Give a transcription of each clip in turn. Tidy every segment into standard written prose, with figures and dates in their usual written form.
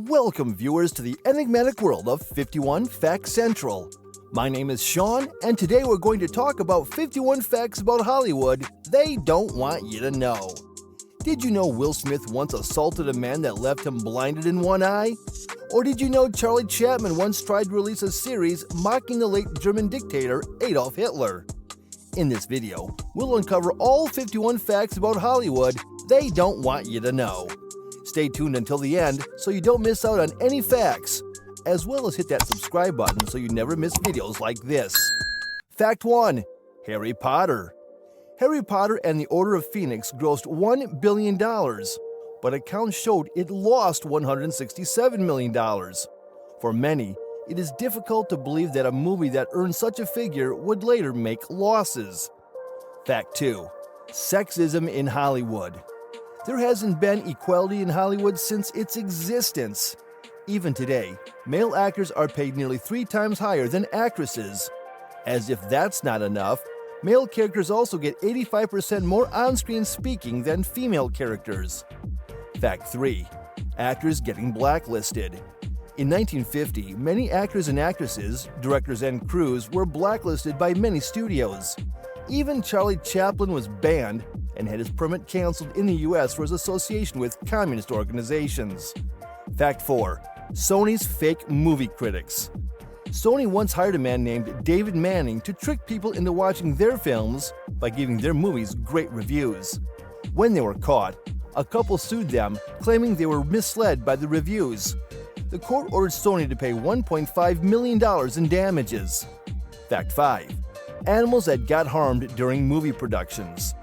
Welcome, viewers, to the enigmatic world of 51 Facts Central. My name is Sean, and today we're going to talk about 51 facts about Hollywood they don't want you to know. Did you know Will Smith once assaulted a man that left him blinded in one eye? Or did you know Charlie Chaplin once tried to release a series mocking the late German dictator Adolf Hitler? In this video, we'll uncover all 51 facts about Hollywood they don't want you to know. Stay tuned until the end so you don't miss out on any facts, as well as hit that subscribe button so you never miss videos like this. Fact 1. Harry Potter. Harry Potter and the Order of Phoenix grossed $1 billion, but accounts showed it lost $167 million. For many, it is difficult to believe that a movie that earned such a figure would later make losses. Fact 2. Sexism in Hollywood. There hasn't been equality in Hollywood since its existence. Even today, male actors are paid nearly 3 times higher than actresses. As if that's not enough, male characters also get 85% more on-screen speaking than female characters. Fact 3. Actors getting blacklisted. In 1950, many actors and actresses, directors and crews were blacklisted by many studios. Even Charlie Chaplin was banned and had his permit canceled in the US for his association with communist organizations. Fact 4. Sony's fake movie critics. Sony once hired a man named David Manning to trick people into watching their films by giving their movies great reviews. When they were caught, a couple sued them, claiming they were misled by the reviews. The court ordered Sony to pay $1.5 million in damages. Fact 5. Animals that got harmed during movie productions.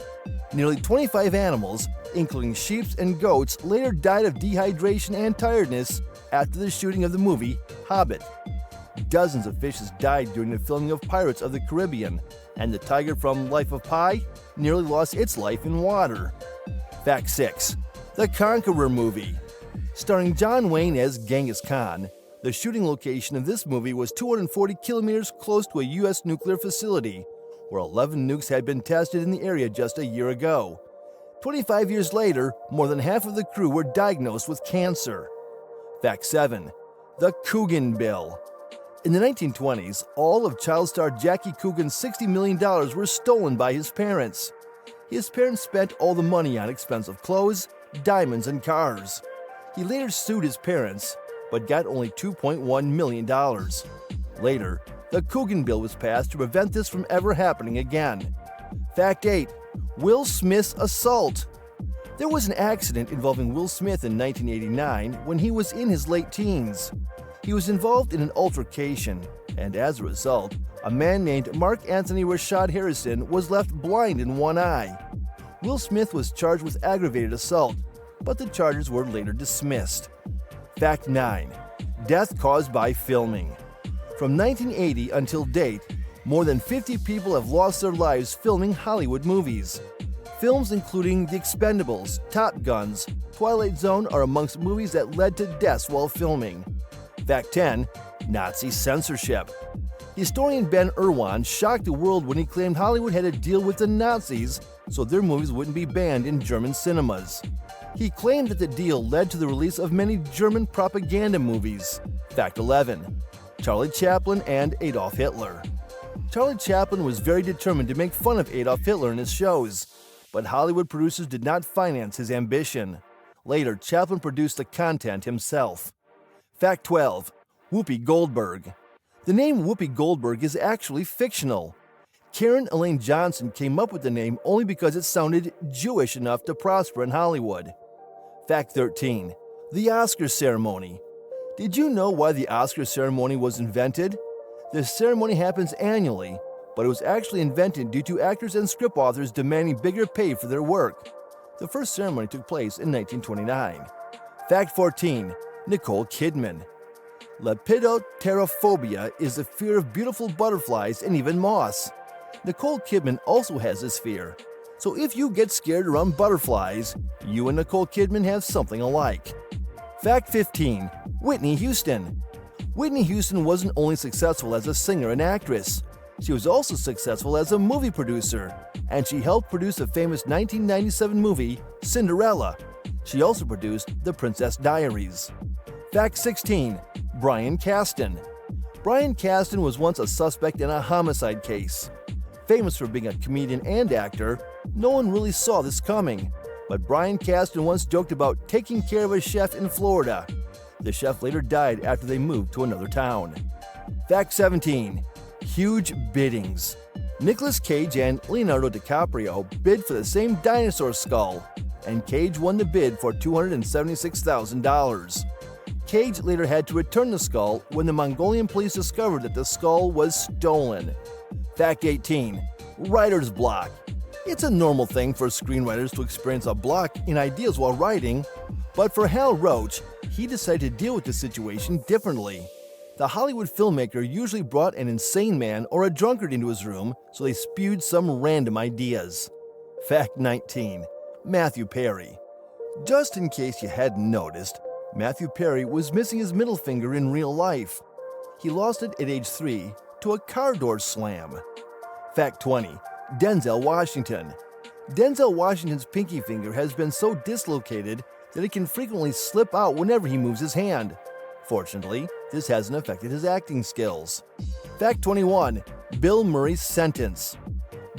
Nearly 25 animals, including sheep and goats, later died of dehydration and tiredness after the shooting of the movie Hobbit. Dozens of fishes died during the filming of Pirates of the Caribbean, and the tiger from Life of Pi nearly lost its life in water. Fact 6. The Conqueror movie. Starring John Wayne as Genghis Khan, the shooting location of this movie was 240 kilometers close to a U.S. nuclear facility, where 11 nukes had been tested in the area just a year ago. 25 years later, more than half of the crew were diagnosed with cancer. Fact 7. The Coogan Bill. In the 1920s, all of child star Jackie Coogan's $60 million were stolen by his parents. His parents spent all the money on expensive clothes, diamonds, and cars. He later sued his parents, but got only $2.1 million. Later, the Coogan Bill was passed to prevent this from ever happening again. Fact 8. Will Smith's assault. There was an accident involving Will Smith in 1989 when he was in his late teens. He was involved in an altercation, and as a result, a man named Mark Anthony Rashad Harrison was left blind in one eye. Will Smith was charged with aggravated assault, but the charges were later dismissed. Fact 9. Death caused by filming. From 1980 until date, more than 50 people have lost their lives filming Hollywood movies. Films including The Expendables, Top Guns, Twilight Zone are amongst movies that led to deaths while filming. Fact 10. Nazi censorship. Historian Ben Irwan shocked the world when he claimed Hollywood had a deal with the Nazis so their movies wouldn't be banned in German cinemas. He claimed that the deal led to the release of many German propaganda movies. Fact 11. Charlie Chaplin and Adolf Hitler. Charlie Chaplin was very determined to make fun of Adolf Hitler in his shows, but Hollywood producers did not finance his ambition. Later, Chaplin produced the content himself. Fact 12. Whoopi Goldberg. The name Whoopi Goldberg is actually fictional. Karen Elaine Johnson came up with the name only because it sounded Jewish enough to prosper in Hollywood. Fact 13. The Oscar ceremony. Did you know why the Oscar ceremony was invented? The ceremony happens annually, but it was actually invented due to actors and script authors demanding bigger pay for their work. The first ceremony took place in 1929. Fact 14. Nicole Kidman. Lepidopterophobia is the fear of beautiful butterflies and even moths. Nicole Kidman also has this fear. So if you get scared around butterflies, you and Nicole Kidman have something alike. Fact 15. Whitney Houston. Whitney Houston wasn't only successful as a singer and actress, she was also successful as a movie producer, and she helped produce the famous 1997 movie Cinderella. She also produced The Princess Diaries. Fact 16. Brian Caston. Brian Caston was once a suspect in a homicide case. Famous for being a comedian and actor, no one really saw this coming. But Brian Caston once joked about taking care of a chef in Florida. The chef later died after they moved to another town. Fact 17. Huge biddings. Nicolas Cage and Leonardo DiCaprio bid for the same dinosaur skull, and Cage won the bid for $276,000. Cage later had to return the skull when the Mongolian police discovered that the skull was stolen. Fact 18. Writer's block. It's a normal thing for screenwriters to experience a block in ideas while writing, but for Hal Roach, he decided to deal with the situation differently. The Hollywood filmmaker usually brought an insane man or a drunkard into his room, so they spewed some random ideas. Fact 19. Matthew Perry. Just in case you hadn't noticed, Matthew Perry was missing his middle finger in real life. He lost it at age 3 to a car door slam. Fact 20. Denzel Washington. Denzel Washington's pinky finger has been so dislocated that it can frequently slip out whenever he moves his hand. Fortunately, this hasn't affected his acting skills. Fact 21. Bill Murray's sentence.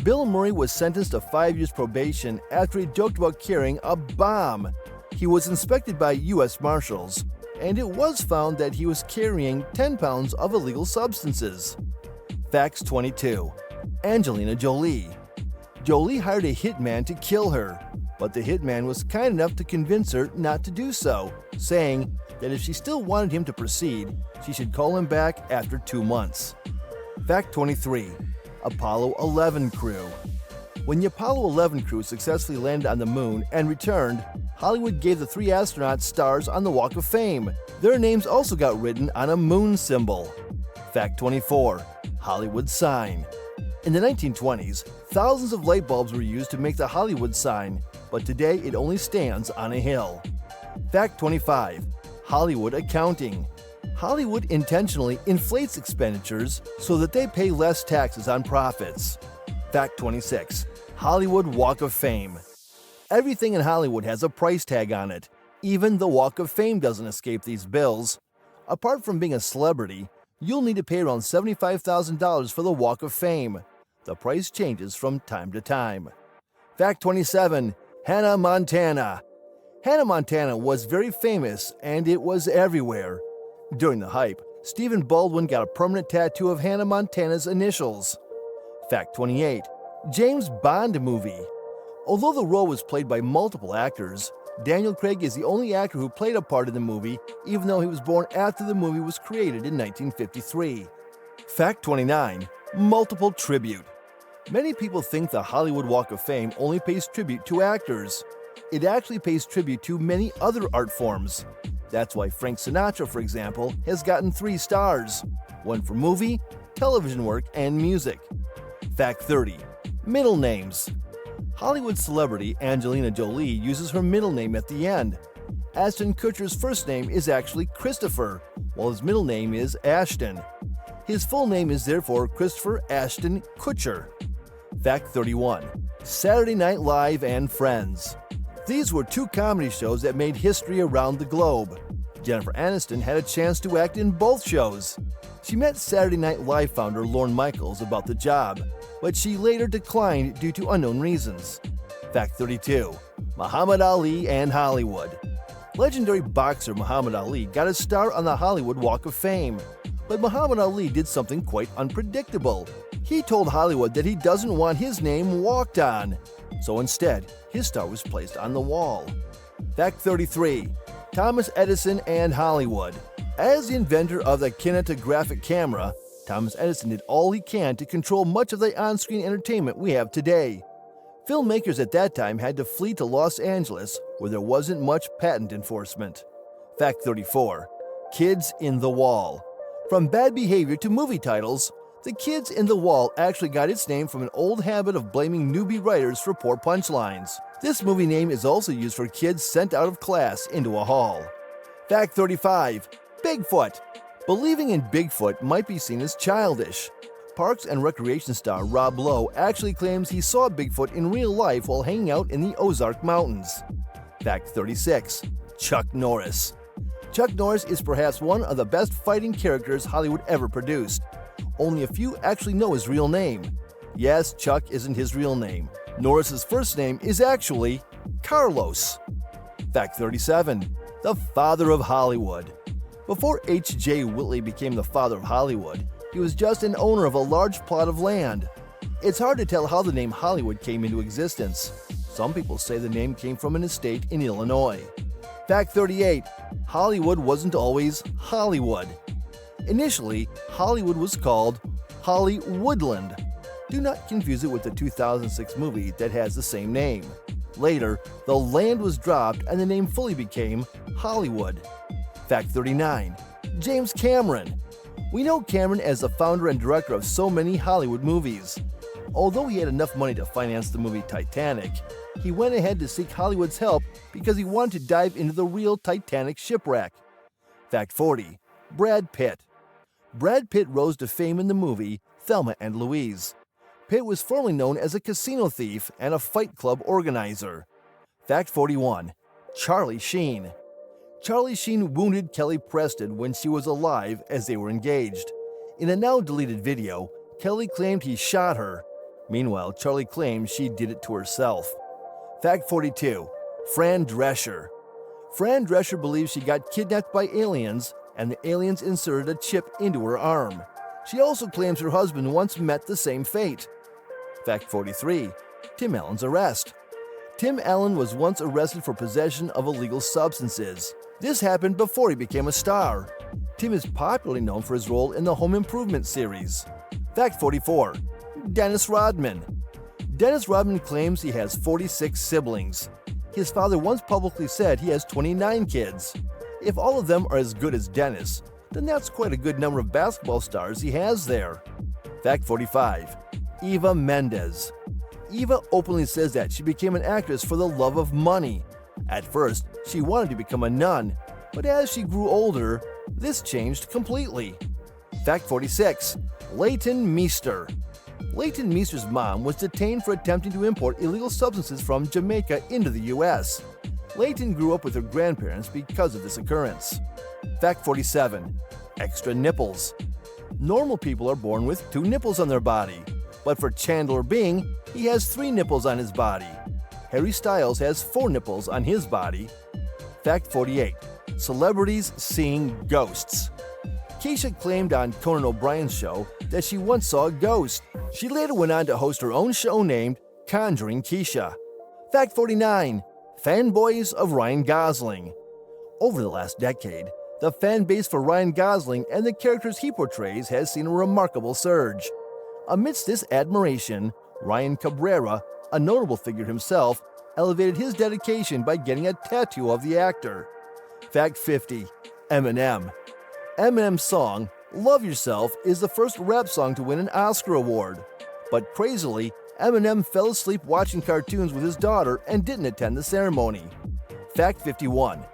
Bill Murray was sentenced to 5 years probation after he joked about carrying a bomb. He was inspected by U.S. Marshals, and it was found that he was carrying 10 pounds of illegal substances. Facts 22. Angelina Jolie. Jolie hired a hitman to kill her, but the hitman was kind enough to convince her not to do so, saying that if she still wanted him to proceed, she should call him back after 2 months. Fact 23. Apollo 11 crew. When the Apollo 11 crew successfully landed on the moon and returned, Hollywood gave the 3 astronauts stars on the Walk of Fame. Their names also got written on a moon symbol. Fact 24. Hollywood sign. In the 1920s, thousands of light bulbs were used to make the Hollywood sign, but today it only stands on a hill. Fact 25. Hollywood accounting. Hollywood intentionally inflates expenditures so that they pay less taxes on profits. Fact 26. Hollywood Walk of Fame. Everything in Hollywood has a price tag on it. Even the Walk of Fame doesn't escape these bills. Apart from being a celebrity, you'll need to pay around $75,000 for the Walk of Fame. The price changes from time to time. Fact 27. Hannah Montana. Hannah Montana was very famous, and it was everywhere. During the hype, Stephen Baldwin got a permanent tattoo of Hannah Montana's initials. Fact 28. James Bond movie. Although the role was played by multiple actors, Daniel Craig is the only actor who played a part in the movie, even though he was born after the movie was created in 1953. Fact 29. Multiple tribute. Many people think the Hollywood Walk of Fame only pays tribute to actors. It actually pays tribute to many other art forms. That's why Frank Sinatra, for example, has gotten 3 stars, one for movie, television work, and music. Fact 30. Middle names. Hollywood celebrity Angelina Jolie uses her middle name at the end. Ashton Kutcher's first name is actually Christopher, while his middle name is Ashton. His full name is therefore Christopher Ashton Kutcher. Fact 31. Saturday Night Live and Friends. These were 2 comedy shows that made history around the globe. Jennifer Aniston had a chance to act in both shows. She met Saturday Night Live founder Lorne Michaels about the job, but she later declined due to unknown reasons. Fact 32. Muhammad Ali and Hollywood. Legendary boxer Muhammad Ali got a star on the Hollywood Walk of Fame. But Muhammad Ali did something quite unpredictable. He told Hollywood that he doesn't want his name walked on. So instead, his star was placed on the wall. Fact 33. Thomas Edison and Hollywood. As the inventor of the kinetographic camera, Thomas Edison did all he can to control much of the on-screen entertainment we have today. Filmmakers at that time had to flee to Los Angeles, where there wasn't much patent enforcement. Fact 34. Kids in the Wall. From bad behavior to movie titles, The Kids in the Wall actually got its name from an old habit of blaming newbie writers for poor punchlines. This movie name is also used for kids sent out of class into a hall. Fact 35. Bigfoot. Believing in Bigfoot might be seen as childish. Parks and Recreation star Rob Lowe actually claims he saw Bigfoot in real life while hanging out in the Ozark Mountains. Fact 36. Chuck Norris. Chuck Norris is perhaps one of the best fighting characters Hollywood ever produced. Only a few actually know his real name. Yes, Chuck isn't his real name. Norris's first name is actually Carlos. Fact 37. The father of Hollywood. Before H.J. Whitley became the father of Hollywood, he was just an owner of a large plot of land. It's hard to tell how the name Hollywood came into existence. Some people say the name came from an estate in Illinois. Fact 38. Hollywood wasn't always Hollywood. Initially, Hollywood was called Hollywoodland. Do not confuse it with the 2006 movie that has the same name. Later, the land was dropped and the name fully became Hollywood. Fact 39. James Cameron. We know Cameron as the founder and director of so many Hollywood movies. Although he had enough money to finance the movie Titanic, he went ahead to seek Hollywood's help because he wanted to dive into the real Titanic shipwreck. Fact 40. Brad Pitt. Brad Pitt rose to fame in the movie Thelma and Louise. Pitt was formerly known as a casino thief and a fight club organizer. Fact 41. Charlie Sheen. Charlie Sheen wounded Kelly Preston when she was alive as they were engaged. In a now-deleted video, Kelly claimed he shot her. Meanwhile, Charlie claimed she did it to herself. Fact 42. Fran Drescher. Fran Drescher believes she got kidnapped by aliens and the aliens inserted a chip into her arm. She also claims her husband once met the same fate. Fact 43. Tim Allen's arrest. Tim Allen was once arrested for possession of illegal substances. This happened before he became a star. Tim is popularly known for his role in the Home Improvement series. Fact 44. Dennis Rodman. Dennis Rodman claims he has 46 siblings. His father once publicly said he has 29 kids. If all of them are as good as Dennis, then that's quite a good number of basketball stars he has there. Fact 45. Eva Mendes. Eva openly says that she became an actress for the love of money. At first, she wanted to become a nun, but as she grew older, this changed completely. Fact 46. Leighton Meester. Leighton Meester's mom was detained for attempting to import illegal substances from Jamaica into the U.S. Leighton grew up with her grandparents because of this occurrence. Fact 47. Extra nipples. Normal people are born with 2 nipples on their body, but for Chandler Bing, he has 3 nipples on his body. Harry Styles has 4 nipples on his body. Fact 48. Celebrities seeing ghosts. Keisha claimed on Conan O'Brien's show that she once saw a ghost. She later went on to host her own show named Conjuring Keisha. Fact 49. Fanboys of Ryan Gosling. Over the last decade, the fan base for Ryan Gosling and the characters he portrays has seen a remarkable surge. Amidst this admiration, Ryan Cabrera, a notable figure himself, elevated his dedication by getting a tattoo of the actor. Fact 50. Eminem. Eminem's song, Love Yourself, is the first rap song to win an Oscar award. But crazily, Eminem fell asleep watching cartoons with his daughter and didn't attend the ceremony. Fact 51.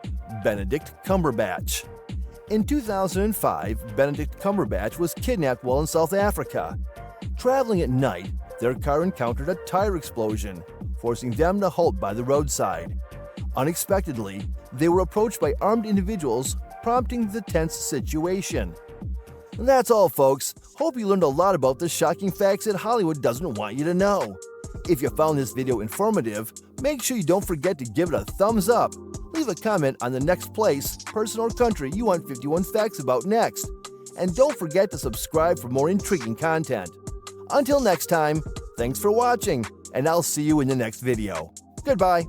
Benedict Cumberbatch. In 2005, Benedict Cumberbatch was kidnapped while in South Africa. Traveling at night, their car encountered a tire explosion, forcing them to halt by the roadside. Unexpectedly, they were approached by armed individuals, prompting the tense situation. That's all, folks. Hope you learned a lot about the shocking facts that Hollywood doesn't want you to know. If you found this video informative, make sure you don't forget to give it a thumbs up. Leave a comment on the next place, person, or country you want 51 facts about next. And don't forget to subscribe for more intriguing content. Until next time, thanks for watching, and I'll see you in the next video. Goodbye.